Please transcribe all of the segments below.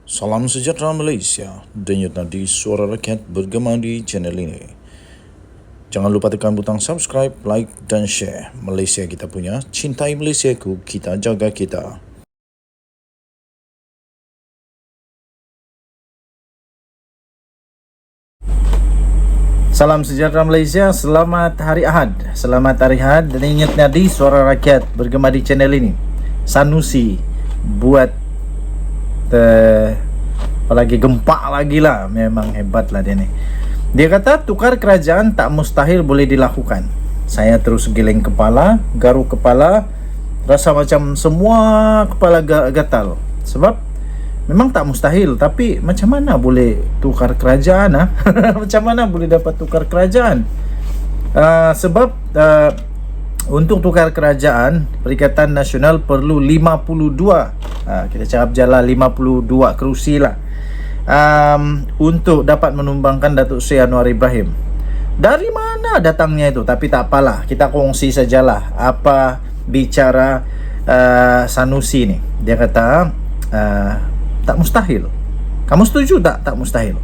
Salam sejahtera Malaysia, denyut nadi suara rakyat bergema di channel ini. Jangan lupa tekan butang subscribe, like dan share. Malaysia kita punya, cintai Malaysiaku, kita jaga kita. Salam sejahtera Malaysia, selamat Hari Ahad. Selamat Hari Ahad, denyut nadi suara rakyat bergema di channel ini. Sanusi buat apalagi gempak lagi lah. Memang hebat lah dia ni. Dia kata tukar kerajaan tak mustahil boleh dilakukan. Saya terus geleng kepala, garuk kepala, rasa macam semua kepala gatal. Sebab memang tak mustahil, tapi macam mana boleh tukar kerajaan? Macam mana boleh dapat tukar kerajaan? Sebab untuk tukar kerajaan, Perikatan Nasional perlu 52, kita cakap jalan 52 kerusi lah, untuk dapat menumbangkan Datuk Seri Anwar Ibrahim. Dari mana datangnya itu? Tapi tak apalah, kita kongsi sajalah apa bicara Sanusi ni. Dia kata tak mustahil. Kamu setuju tak? Tak mustahil.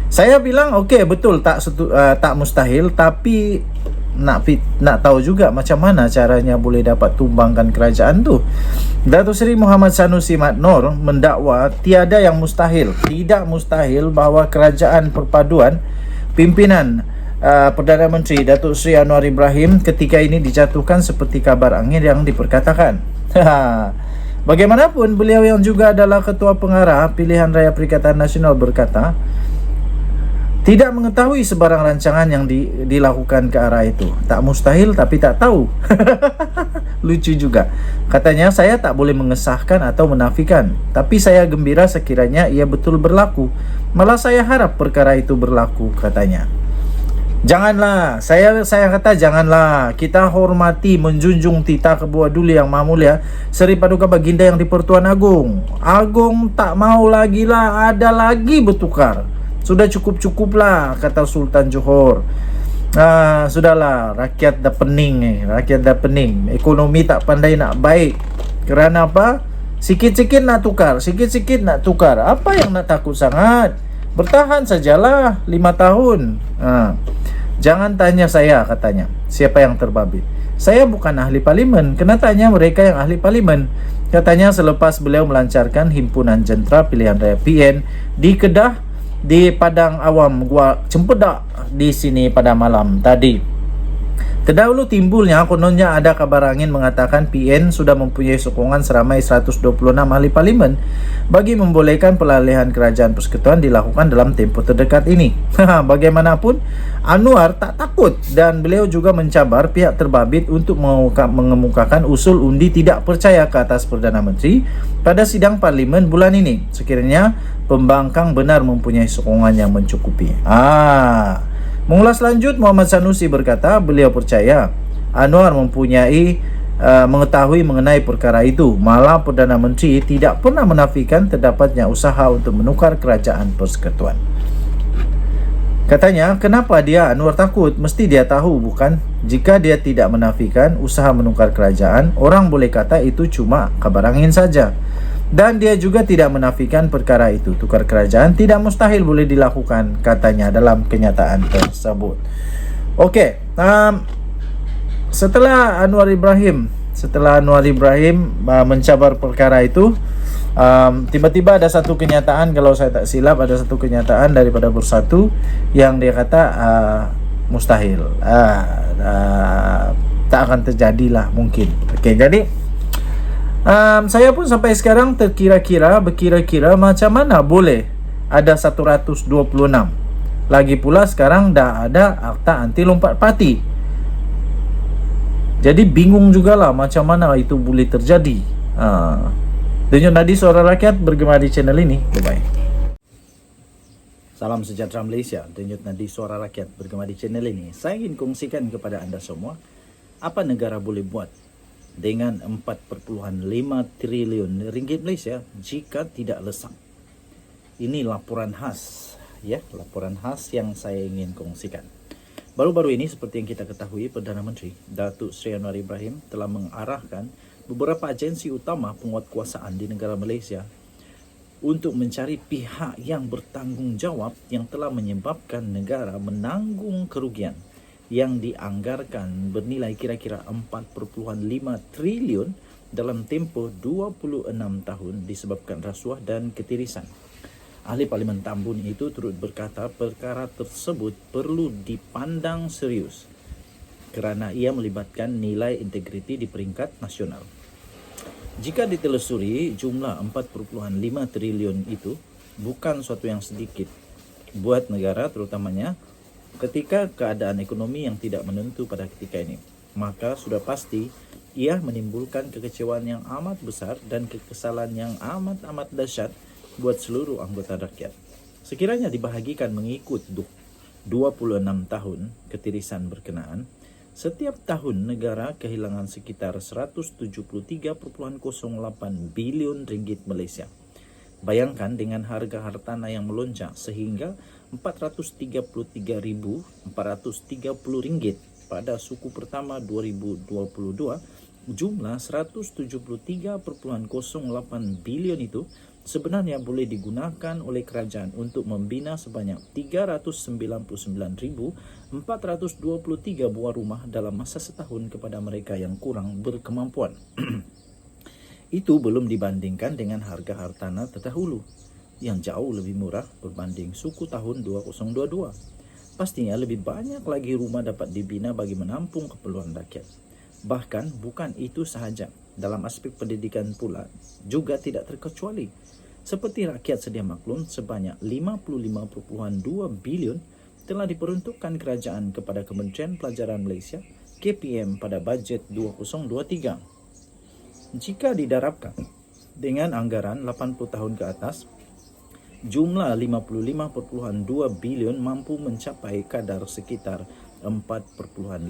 Saya bilang okey, betul, tak mustahil, tapi nak tahu juga macam mana caranya boleh dapat tumbangkan kerajaan tu. Datuk Seri Muhammad Sanusi Mat Noor mendakwa tiada yang mustahil. Tidak mustahil bahawa kerajaan perpaduan pimpinan Perdana Menteri Datuk Seri Anwar Ibrahim ketika ini dijatuhkan seperti kabar angin yang diperkatakan. Bagaimanapun, beliau yang juga adalah Ketua Pengarah Pilihan Raya Perikatan Nasional berkata tidak mengetahui sebarang rancangan yang dilakukan ke arah itu. Tak mustahil tapi tak tahu. Lucu juga. Katanya, saya tak boleh mengesahkan atau menafikan, tapi saya gembira sekiranya ia betul berlaku. Malah saya harap perkara itu berlaku, katanya. Janganlah, saya kata janganlah. Kita hormati, menjunjung titah Ketua Duli Yang Maha Mulia Seri Paduka Baginda yang di-Pertuan Agong. Agong tak mau lagi lah, ada lagi bertukar. Sudah cukup-cukuplah, kata Sultan Johor. Sudahlah, rakyat dah pening. Rakyat dah pening. Ekonomi tak pandai nak baik. Kerana apa? Sikit-sikit nak tukar, sikit-sikit nak tukar. Apa yang nak takut sangat? Bertahan sajalah 5 tahun. Jangan tanya saya, katanya, siapa yang terbabit. Saya bukan ahli parlimen, kena tanya mereka yang ahli parlimen. Katanya selepas beliau melancarkan Himpunan Jentera Pilihan Raya PN di Kedah, di Padang Awam, Gua Cempedak di sini pada malam tadi. Terdahulu timbulnya, kononnya ada kabar angin mengatakan PN sudah mempunyai sokongan seramai 126 ahli parlimen bagi membolehkan peralihan kerajaan persekutuan dilakukan dalam tempoh terdekat ini. Bagaimanapun, Anwar tak takut dan beliau juga mencabar pihak terbabit untuk mengemukakan usul undi tidak percaya ke atas Perdana Menteri pada sidang parlimen bulan ini, sekiranya pembangkang benar mempunyai sokongan yang mencukupi. Mengulas lanjut, Muhammad Sanusi berkata beliau percaya Anwar mengetahui mengenai perkara itu. Malah Perdana Menteri tidak pernah menafikan terdapatnya usaha untuk menukar kerajaan persekutuan. Katanya, kenapa dia Anwar takut? Mesti dia tahu, bukan? Jika dia tidak menafikan usaha menukar kerajaan, orang boleh kata itu cuma kabar angin saja. Dan dia juga tidak menafikan perkara itu. Tukar kerajaan tidak mustahil boleh dilakukan, katanya dalam kenyataan tersebut. Okey, setelah Anwar Ibrahim mencabar perkara itu, tiba-tiba ada satu kenyataan, kalau saya tak silap ada satu kenyataan daripada Bersatu yang dia kata mustahil, tak akan terjadilah mungkin. Okey, jadi saya pun sampai sekarang berkira-kira macam mana boleh ada 126. Lagi pula sekarang dah ada akta anti lompat parti. Jadi bingung jugalah macam mana itu boleh terjadi. Denyut nadi suara rakyat bergema di channel ini. Bye-bye. Salam sejahtera Malaysia, denyut nadi suara rakyat bergema di channel ini. Saya ingin kongsikan kepada anda semua apa negara boleh buat dengan 4.5 triliun ringgit Malaysia jika tidak lesang. Ini laporan khas, laporan khas yang saya ingin kongsikan. Baru-baru ini, seperti yang kita ketahui, Perdana Menteri Datuk Seri Anwar Ibrahim telah mengarahkan beberapa agensi utama penguatkuasaan di negara Malaysia untuk mencari pihak yang bertanggung jawab yang telah menyebabkan negara menanggung kerugian yang dianggarkan bernilai kira-kira 4,5 triliun dalam tempoh 26 tahun disebabkan rasuah dan ketirisan. Ahli Parlimen Tambun itu turut berkata perkara tersebut perlu dipandang serius kerana ia melibatkan nilai integriti di peringkat nasional. Jika ditelusuri, jumlah 4,5 triliun itu bukan suatu yang sedikit buat negara, terutamanya ketika keadaan ekonomi yang tidak menentu pada ketika ini. Maka sudah pasti ia menimbulkan kekecewaan yang amat besar dan kekesalan yang amat dahsyat buat seluruh anggota rakyat. Sekiranya dibahagikan mengikut 26 tahun ketirisan berkenaan, setiap tahun negara kehilangan sekitar 173,08 bilion ringgit Malaysia. Bayangkan dengan harga hartanah yang melonjak sehingga 433,430 ringgit pada suku pertama 2022, jumlah 173,08 bilion itu sebenarnya boleh digunakan oleh kerajaan untuk membina sebanyak 399,423 buah rumah dalam masa setahun kepada mereka yang kurang berkemampuan. Itu belum dibandingkan dengan harga hartanah terdahulu yang jauh lebih murah berbanding suku tahun 2022. Pastinya lebih banyak lagi rumah dapat dibina bagi menampung keperluan rakyat. Bahkan bukan itu sahaja, dalam aspek pendidikan pula juga tidak terkecuali. Seperti rakyat sedia maklum, sebanyak 55,2 bilion telah diperuntukkan kerajaan kepada Kementerian Pelajaran Malaysia KPM pada bajet 2023. Jika didarabkan dengan anggaran 80 tahun ke atas, jumlah 55,2 bilion mampu mencapai kadar sekitar 4,5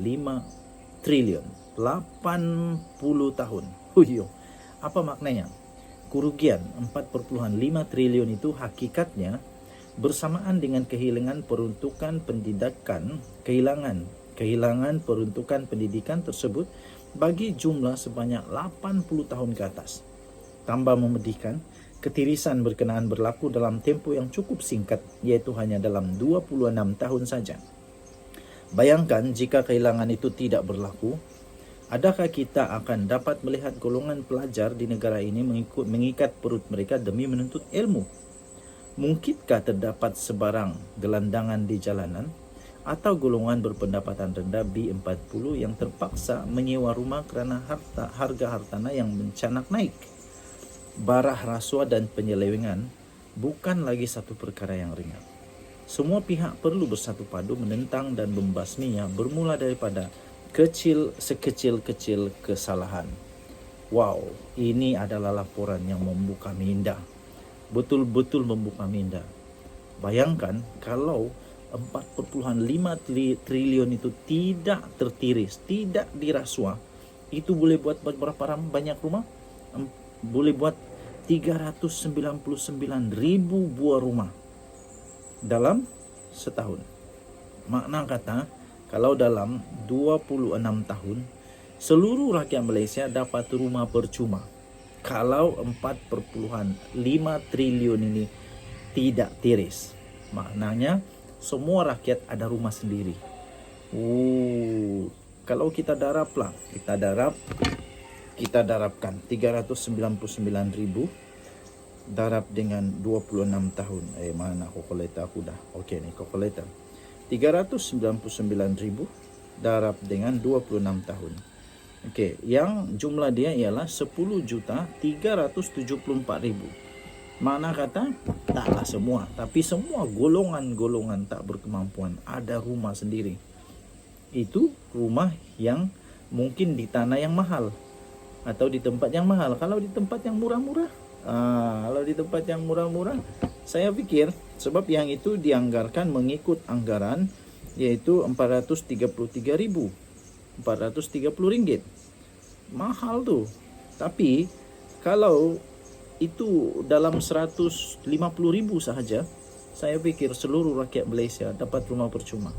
triliun. 80 tahun. Apa maknanya? Kerugian 4,5 triliun itu hakikatnya bersamaan dengan kehilangan peruntukan pendidikan, kehilangan peruntukan pendidikan tersebut bagi jumlah sebanyak 80 tahun ke atas. Tambah memedihkan, ketirisan berkenaan berlaku dalam tempoh yang cukup singkat, iaitu hanya dalam 26 tahun saja. Bayangkan jika kehilangan itu tidak berlaku, adakah kita akan dapat melihat golongan pelajar di negara ini mengikat perut mereka demi menuntut ilmu? Mungkinkah terdapat sebarang gelandangan di jalanan atau golongan berpendapatan rendah B40 yang terpaksa menyewa rumah kerana harga hartanah yang mencanak naik? Barah rasuah dan penyelewengan bukan lagi satu perkara yang ringan. Semua pihak perlu bersatu padu menentang dan membasminya bermula daripada sekecil-kecil kesalahan. Wow, ini adalah laporan yang membuka minda. Betul-betul membuka minda. Bayangkan kalau 4,5 triliun itu tidak tertiris, tidak dirasuah, itu boleh buat berapa banyak rumah? Boleh buat 399,000 buah rumah dalam setahun. Makna kata, kalau dalam 26 tahun seluruh rakyat Malaysia dapat rumah percuma, kalau 4,5 triliun ini tidak tiris, maknanya semua rakyat ada rumah sendiri. Kalau kita darabkan 399,000 darab dengan 26 tahun. Mana kalkulator aku dah. Okey ni kalkulator. 399,000 darab dengan 26 tahun. Okey, yang jumlah dia ialah 10,374,000. Mana kata taklah semua, tapi semua golongan-golongan tak berkemampuan ada rumah sendiri. Itu rumah yang mungkin di tanah yang mahal atau di tempat yang mahal. Kalau di tempat yang murah-murah, saya fikir sebab yang itu dianggarkan mengikut anggaran iaitu 433,430 ringgit. Mahal tu. Tapi kalau itu dalam 150,000 sahaja, saya fikir seluruh rakyat Malaysia dapat rumah percuma.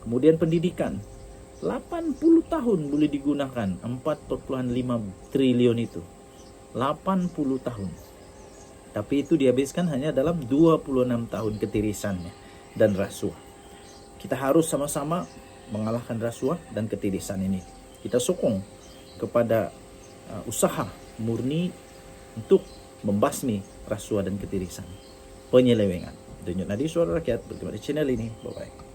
Kemudian pendidikan, 80 tahun boleh digunakan 4,5 triliun itu. 80 tahun. Tapi itu dihabiskan hanya dalam 26 tahun ketirisannya dan rasuah. Kita harus sama-sama mengalahkan rasuah dan ketirisan ini. Kita sokong kepada usaha murni untuk membasmi rasuah dan ketirisan, penyelewengan. Denyut Nadi Suara Rakyat, bergema di channel ini. Bye-bye.